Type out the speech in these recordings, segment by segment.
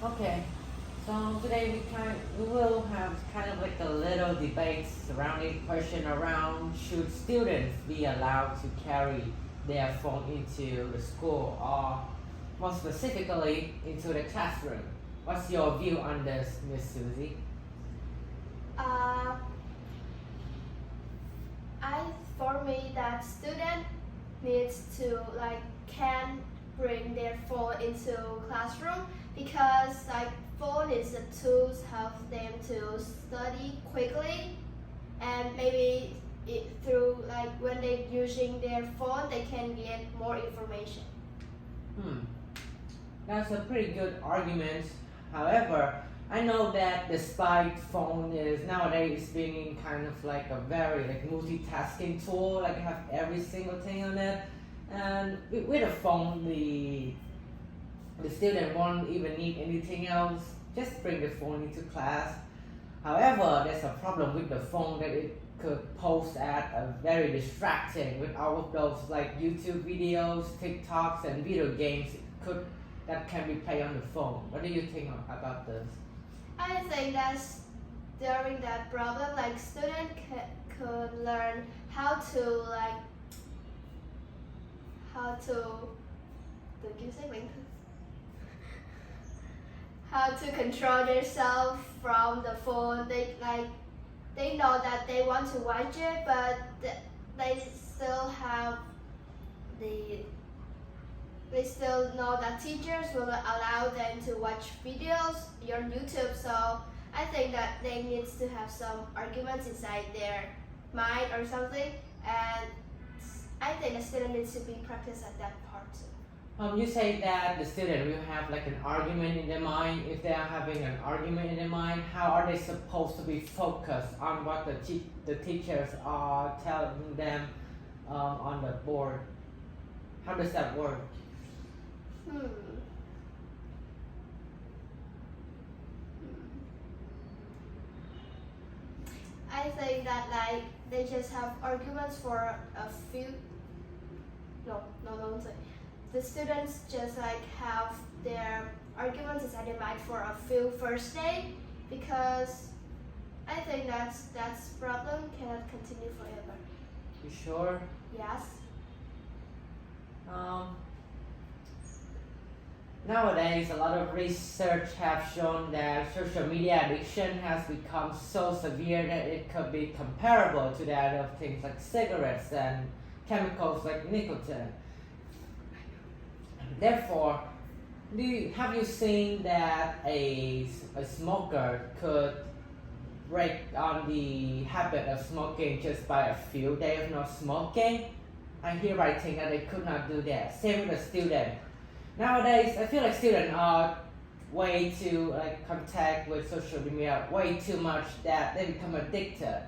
Okay, so today we will have kind of like a little debate surrounding question around should students be allowed to carry their phone into the school or more specifically into the classroom. What's your view on this, Miss Susie? Uh, I for me that student needs to can bring their phone into classroom because phone is a tool to help them to study quickly and maybe through when they're using their phone they can get more information. Hmm, that's a pretty good argument. However, I know that despite phone is nowadays being kind of like a very like multitasking tool, like have every single thing on it, and with a phone, the student won't even need anything else. Just bring the phone into class. However, there's a problem with the phone that it could pose at a very distracting with all of those like YouTube videos, TikToks, and video games could that can be played on the phone. What do you think about this? I think that's during that problem student could learn how to how to how to control themselves from the phone. They know that they want to watch it, but they still have the they still know that teachers will allow them to watch videos on YouTube. So I think that they need to have some arguments inside their mind or something, and I think the student needs to be practiced at that part too. You say that the student will have like an argument in their mind. If they are having an argument in their mind, how are they supposed to be focused on what the teachers are telling them on the board? How does that work? Hmm. I think that they just have arguments for a few. No. The students just have their arguments inside their mind for a few first day because I think that's problem cannot continue forever. You sure? Yes. Nowadays, a lot of research have shown that social media addiction has become so severe that it could be comparable to that of things like cigarettes and chemicals like nicotine. Therefore, have you seen that a smoker could break on the habit of smoking just by a few days of not smoking? I hereby think that they could not do that. Same with a student. Nowadays, I feel like students are way too contact with social media way too much that they become addicted.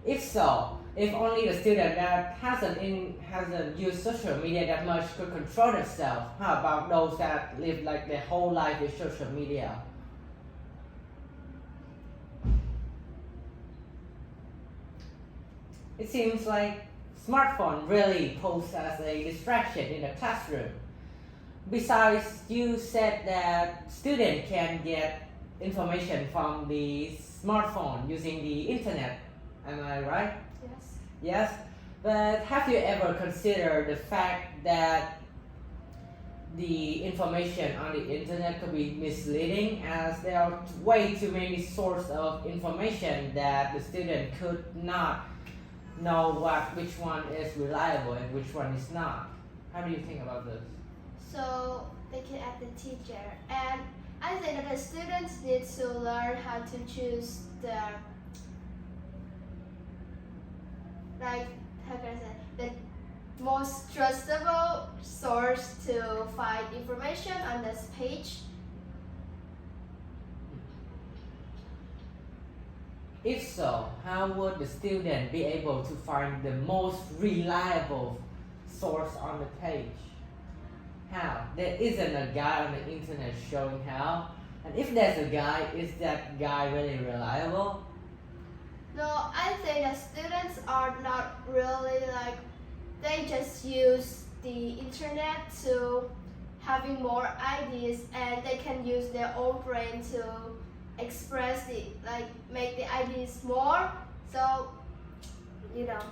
If so, if only the student that hasn't used social media that much could control themselves, how about those that live like their whole life with social media? It seems like smartphone really pose as a distraction in the classroom. Besides, you said that student can get information from the smartphone using the internet. Am I right? Yes. Yes. But have you ever considered the fact that the information on the internet could be misleading as there are way too many sources of information that the student could not know which one is reliable and which one is not? How do you think about this? So they can add the teacher, and I think that the students need to learn how to choose the how can I say the most trustable source to find information on this page. If so, how would the student be able to find the most reliable source on the page? How? There isn't a guy on the internet showing how. And if there's a guy, is that guy really reliable? No, I think that students are not really they just use the internet to having more ideas, and they can use their own brain to express the make the ideas more. So you know.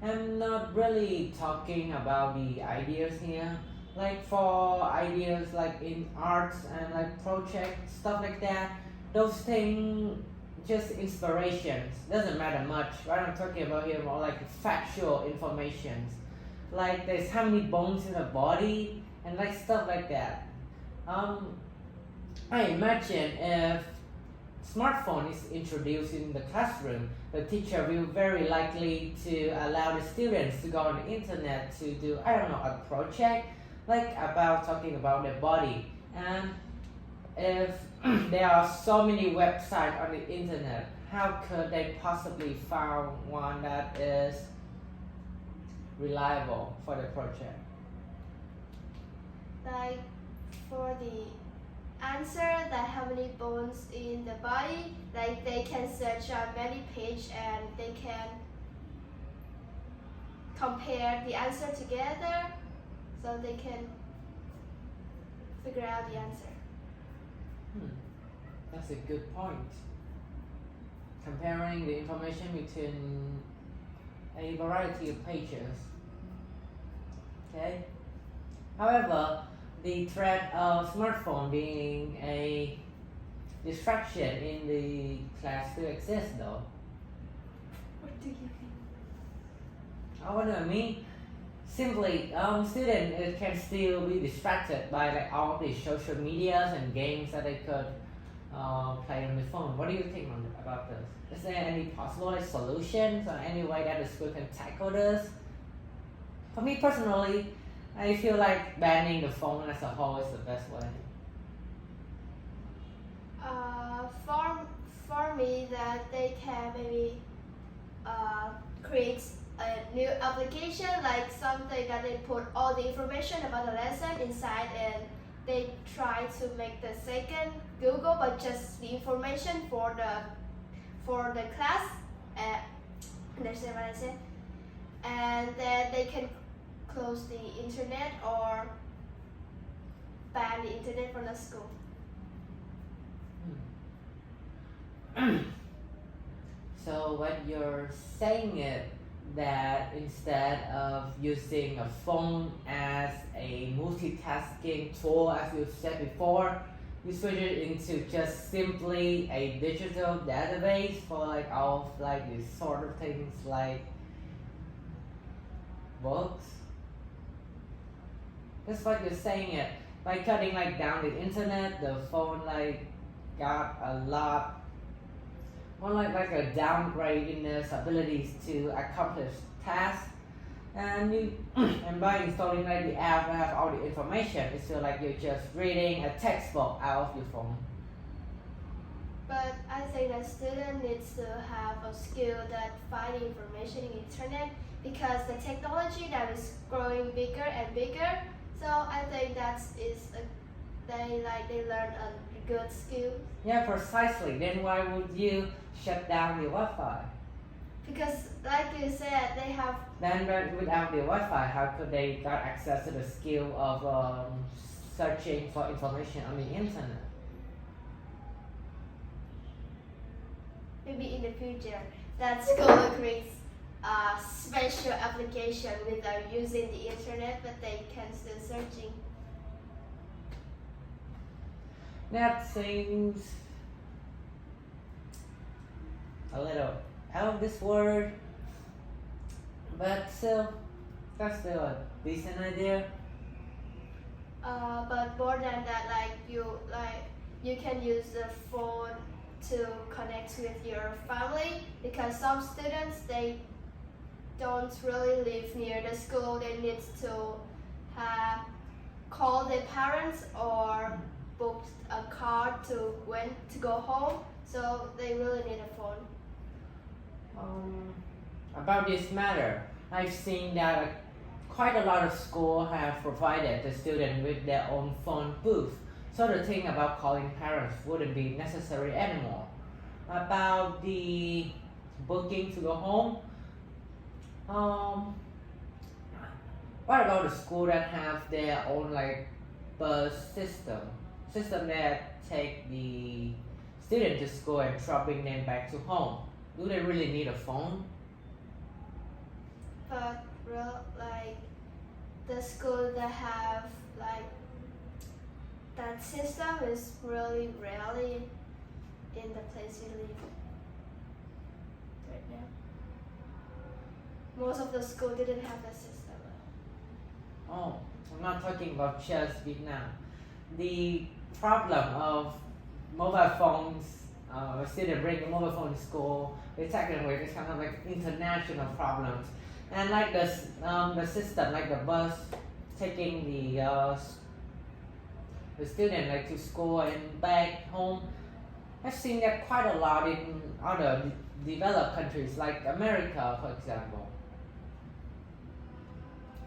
I'm not really talking about the ideas here. Like for ideas like in arts and like projects, stuff like that, those things just inspirations. Doesn't matter much. What I'm talking about here more like factual informations. Like there's how many bones in the body and like stuff like that. I imagine if smartphone is introduced in the classroom, the teacher will very likely to allow the students to go on the internet to do, I don't know, a project like about talking about their body. And if there are so many websites on the internet, how could they possibly find one that is reliable for the project? Like for the answer that how many bones in the body, like they can search on many pages and they can compare the answer together, so they can figure out the answer. That's a good point. Comparing the information between a variety of pages. Okay. However, the threat of smartphone being a distraction in the class still exists though. What do you think? What do I mean? Simply, students can still be distracted by like all the social medias and games that they could play on the phone. What do you think about this? Is there any possible like, solutions or any way that the school can tackle this? For me personally, I feel like banning the phone as a whole is the best way. For me, that they can maybe create a new application, like something that they put all the information about the lesson inside, and they try to make the second Google, but just the information for the class. Understand what I said? And then they can close the internet or ban the internet from the school. So what you're saying is that instead of using a phone as a multitasking tool, as you said before, you switch it into just simply a digital database for like all of like these sort of things like books. That's what you're saying it. By cutting like down the internet, the phone like got a lot more like a downgrade in its abilities to accomplish tasks. And and by installing like the app that have all the information, it's feel like you're just reading a textbook out of your phone. But I think that student needs to have a skill that find information in internet, because the technology that is growing bigger and bigger. So I think they learn a good skill. Yeah, precisely. Then why would you shut down the Wi-Fi? Because like you said, they have. Then without the Wi-Fi, how could they got access to the skill of searching for information on the internet? Maybe in the future, that school creates a special application without using the internet, but they can still searching. That seems a little out of this world, but still, that's still a decent idea. But more than that, you can use the phone to connect with your family, because some students, they don't really live near the school. They need to call their parents or book a car to go home. So they really need a phone. About this matter, I've seen that quite a lot of schools have provided the student with their own phone booth, so the thing about calling parents wouldn't be necessary anymore. About the booking to go home, What about the school that have their own like bus system that take the student to school and dropping them back to home? Do they really need a phone? But like the school that have like that system is really rarely in the place you live right now. Most of the school didn't have that system. Oh, I'm not talking about just Vietnam. The problem of mobile phones, a student bring a mobile phone to school, they take it away. It's kind of like international problems, and like the system, like the bus taking the student like to school and back home. I've seen that quite a lot in other developed countries like America, for example.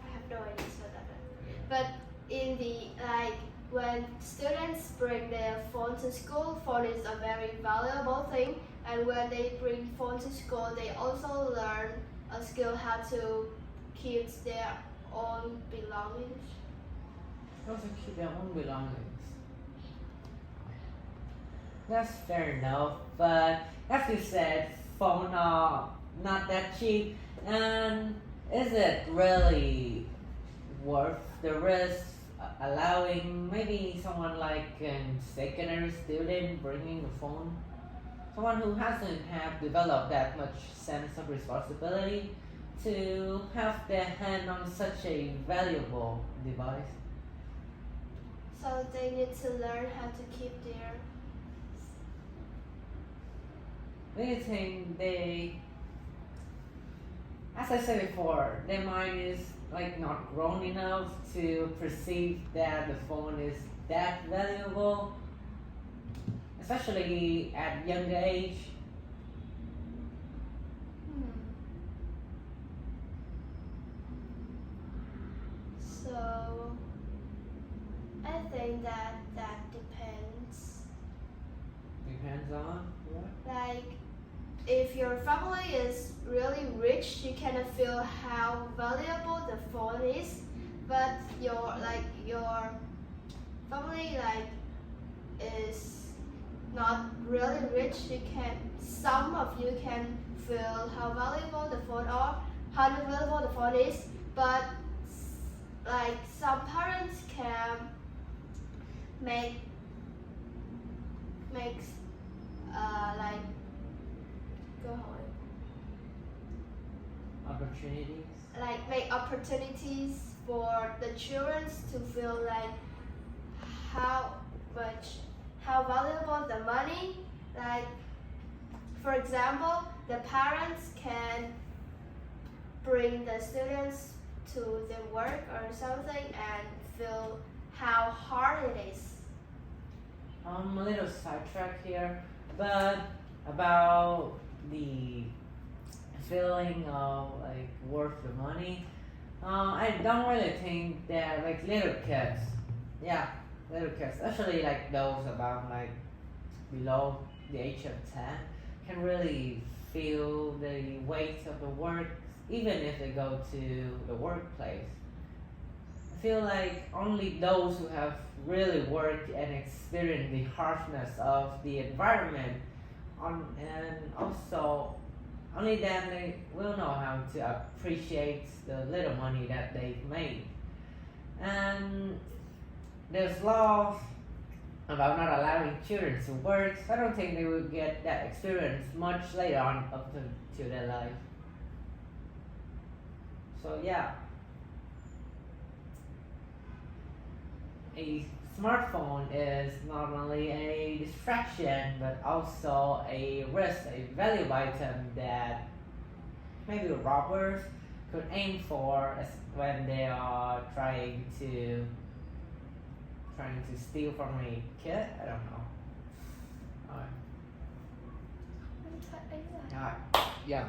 I have no idea about that. But in the like when students bring their phone to school, phone is a very valuable thing. And when they bring phone to school, they also learn a skill how to keep their own belongings. Also keep their own belongings. That's fair enough, but as you said, phone are not that cheap, and is it really worth the risk allowing maybe someone like a secondary student bringing the phone? Someone who hasn't have developed that much sense of responsibility to have their hand on such a valuable device. So they need to learn how to keep their. Do you think as I said before, their mind is like not grown enough to perceive that the phone is that valuable, especially at younger age? So I think that depends. Depends on what? Like if your family is really rich, you cannot feel how valuable the phone is. But your family like is not really rich, you can some of you can feel how valuable the phone are, how valuable the phone is, but like some parents can make like go on. Opportunities? Like make opportunities for the children to feel like how valuable the money. Like for example, the parents can bring the students to their work or something and feel how hard it is. A little sidetrack here, but about the feeling of like worth the money. I don't really think that like little kids, especially like those about like below the age of 10, can really feel the weight of the work even if they go to the workplace. I feel like only those who have really worked and experienced the harshness of the environment and also only then they will know how to appreciate the little money that they've made. And there's laws about not allowing children to work, so I don't think they will get that experience much later on up to their life. So yeah, a smartphone is not only a distraction but also a risk, a valuable item that maybe robbers could aim for when they are trying to steal from a kid. I don't know. Alright. Yeah.